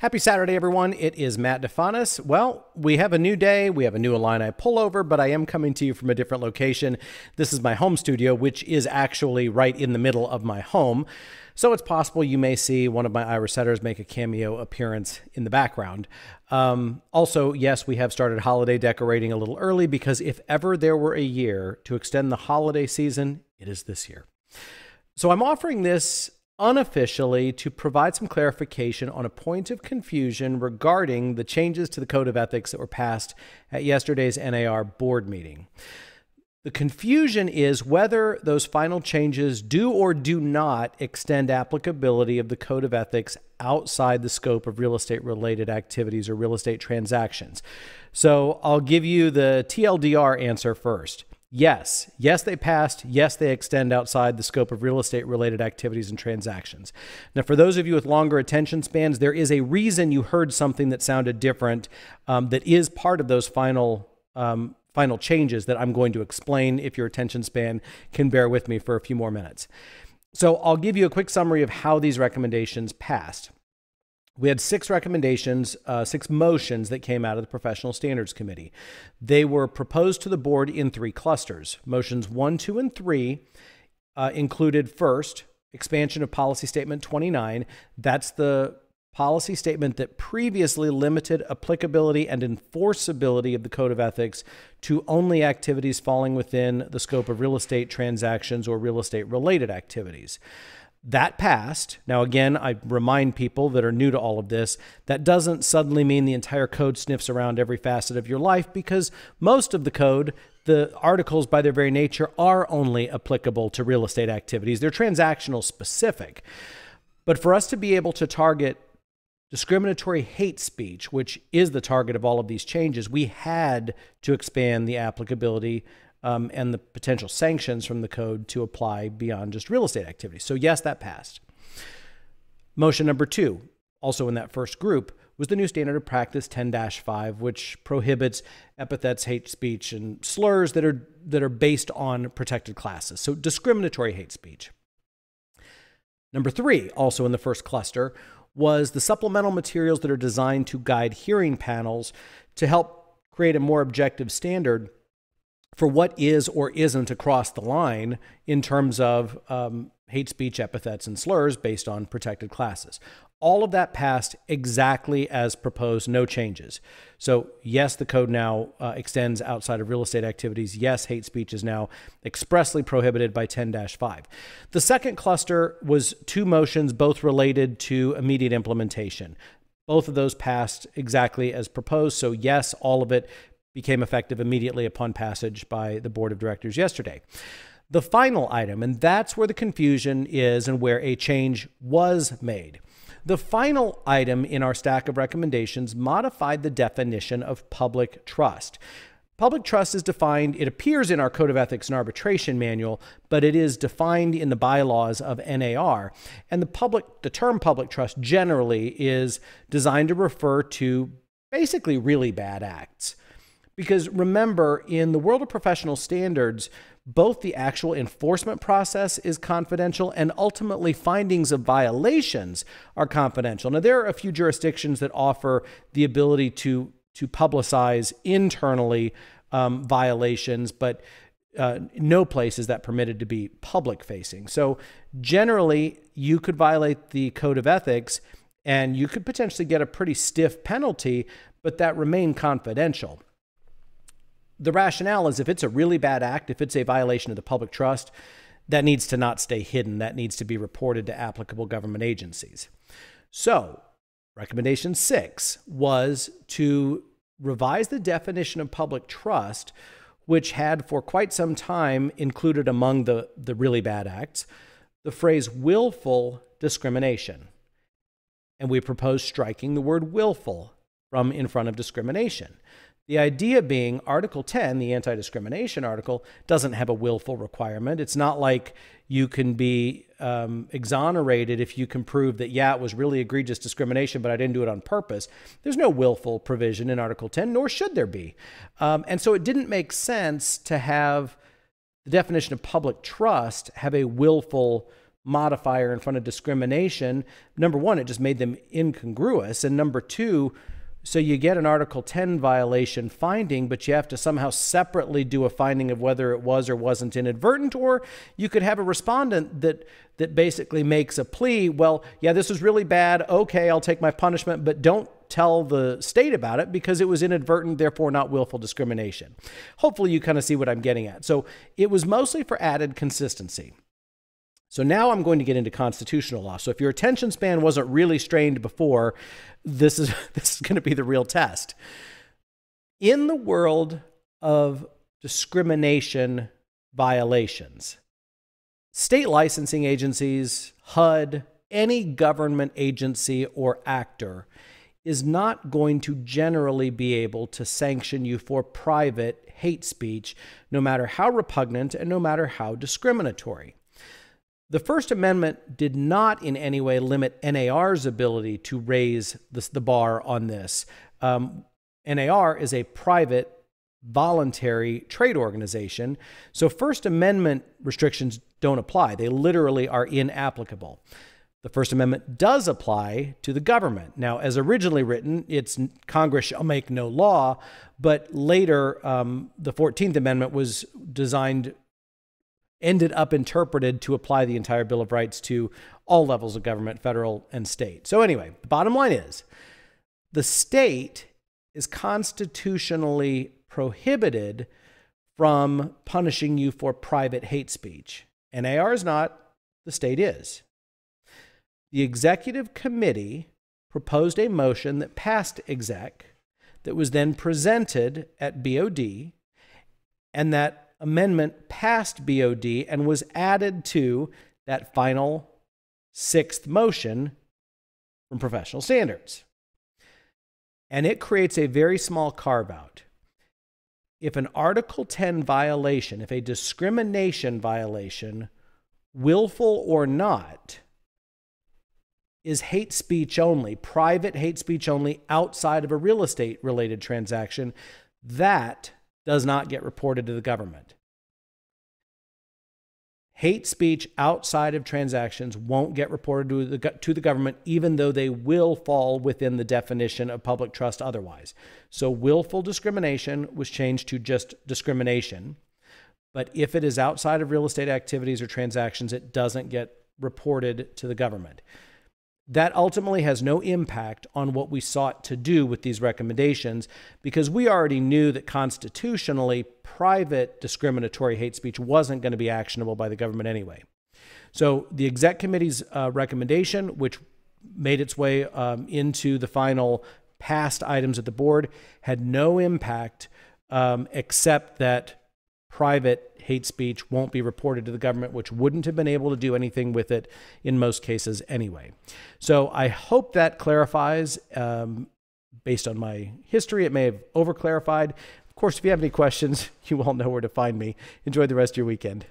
Happy Saturday, everyone. It is Matt DeFanis. Well, we have a new day. We have a new Illini pullover, but I am coming to you from a different location. This is my home studio, which is actually right in the middle of my home. So it's possible you may see one of my Irish setters make a cameo appearance in the background. Also, yes, we have started holiday decorating a little early because if ever there were a year to extend the holiday season, it is this year. So I'm offering this unofficially to provide some clarification on a point of confusion regarding the changes to the Code of Ethics that were passed at yesterday's NAR board meeting. The confusion is whether those final changes do or do not extend applicability of the Code of Ethics outside the scope of real estate-related activities or real estate transactions. So I'll give you the TLDR answer first. Yes, they passed. Yes, they extend outside the scope of real estate-related activities and transactions. Now, for those of you with longer attention spans, there is a reason you heard something that sounded different that is part of those final changes that I'm going to explain if your attention span can bear with me for a few more minutes. So I'll give you a quick summary of how these recommendations passed. We had 6 recommendations, 6 motions that came out of the Professional Standards Committee. They were proposed to the board in 3 clusters. Motions 1, 2, and 3 included first, expansion of Policy Statement 29. That's the policy statement that previously limited applicability and enforceability of the Code of Ethics to only activities falling within the scope of real estate transactions or real estate-related activities. That passed. Now, again, I remind people that are new to all of this, that doesn't suddenly mean the entire code sniffs around every facet of your life, because most of the code, the articles by their very nature, are only applicable to real estate activities. They're transactional specific. But for us to be able to target discriminatory hate speech, which is the target of all of these changes, we had to expand the applicability and the potential sanctions from the code to apply beyond just real estate activities. So yes, that passed. Motion number 2, also in that first group, was the new standard of practice 10-5, which prohibits epithets, hate speech, and slurs that are based on protected classes. So discriminatory hate speech. Number 3, also in the first cluster, was the supplemental materials that are designed to guide hearing panels to help create a more objective standard for what is or isn't across the line in terms of hate speech, epithets, and slurs based on protected classes. All of that passed exactly as proposed, no changes. So yes, the code now extends outside of real estate activities. Yes, hate speech is now expressly prohibited by 10-5. The second cluster was 2 motions, both related to immediate implementation. Both of those passed exactly as proposed. So yes, all of it became effective immediately upon passage by the board of directors yesterday. The final item, and that's where the confusion is and where a change was made. The final item in our stack of recommendations modified the definition of public trust. Public trust is defined, it appears in our Code of Ethics and Arbitration Manual, but it is defined in the bylaws of NAR. And the term public trust generally is designed to refer to basically really bad acts. Because remember, in the world of professional standards, both the actual enforcement process is confidential and ultimately findings of violations are confidential. Now, there are a few jurisdictions that offer the ability to publicize internally violations, but no place is that permitted to be public facing. So generally, you could violate the Code of Ethics and you could potentially get a pretty stiff penalty, but that remained confidential. The rationale is if it's a really bad act, if it's a violation of the public trust, that needs to not stay hidden. That needs to be reported to applicable government agencies. So, recommendation 6 was to revise the definition of public trust, which had for quite some time included among the really bad acts the phrase willful discrimination. And we proposed striking the word willful from in front of discrimination. The idea being Article 10, the anti-discrimination article, doesn't have a willful requirement. It's not like you can be exonerated if you can prove that, yeah, it was really egregious discrimination, but I didn't do it on purpose. There's no willful provision in Article 10, nor should there be. And so it didn't make sense to have the definition of public trust have a willful modifier in front of discrimination, number one, it just made them incongruous. And number two, so you get an Article 10 violation finding, but you have to somehow separately do a finding of whether it was or wasn't inadvertent, or you could have a respondent that basically makes a plea, well, yeah, this was really bad, okay, I'll take my punishment, but don't tell the state about it because it was inadvertent, therefore not willful discrimination. Hopefully you kind of see what I'm getting at. So it was mostly for added consistency. So now I'm going to get into constitutional law. So if your attention span wasn't really strained before, this is going to be the real test. In the world of discrimination violations, state licensing agencies, HUD, any government agency or actor is not going to generally be able to sanction you for private hate speech, no matter how repugnant and no matter how discriminatory. The First Amendment did not in any way limit NAR's ability to raise the bar on this. NAR is a private, voluntary trade organization, so First Amendment restrictions don't apply. They literally are inapplicable. The First Amendment does apply to the government. Now, as originally written, it's Congress shall make no law, but later the 14th Amendment was ended up interpreted to apply the entire Bill of Rights to all levels of government, federal and state. So anyway, the bottom line is the state is constitutionally prohibited from punishing you for private hate speech. NAR is not, the state is. The executive committee proposed a motion that passed exec that was then presented at BOD, and that amendment passed BOD and was added to that final sixth motion from professional standards. And it creates a very small carve-out. If an Article 10 violation, if a discrimination violation, willful or not, is hate speech only, private hate speech only outside of a real estate-related transaction, that does not get reported to the government. Hate speech outside of transactions won't get reported to the government, even though they will fall within the definition of public trust otherwise. So willful discrimination was changed to just discrimination. But if it is outside of real estate activities or transactions, it doesn't get reported to the government. That ultimately has no impact on what we sought to do with these recommendations, because we already knew that constitutionally private discriminatory hate speech wasn't going to be actionable by the government anyway. So the exec committee's recommendation, which made its way into the final passed items at the board, had no impact except that private hate speech won't be reported to the government, which wouldn't have been able to do anything with it in most cases anyway. So I hope that clarifies. Based on my history, it may have over-clarified. Of course, if you have any questions, you all know where to find me. Enjoy the rest of your weekend.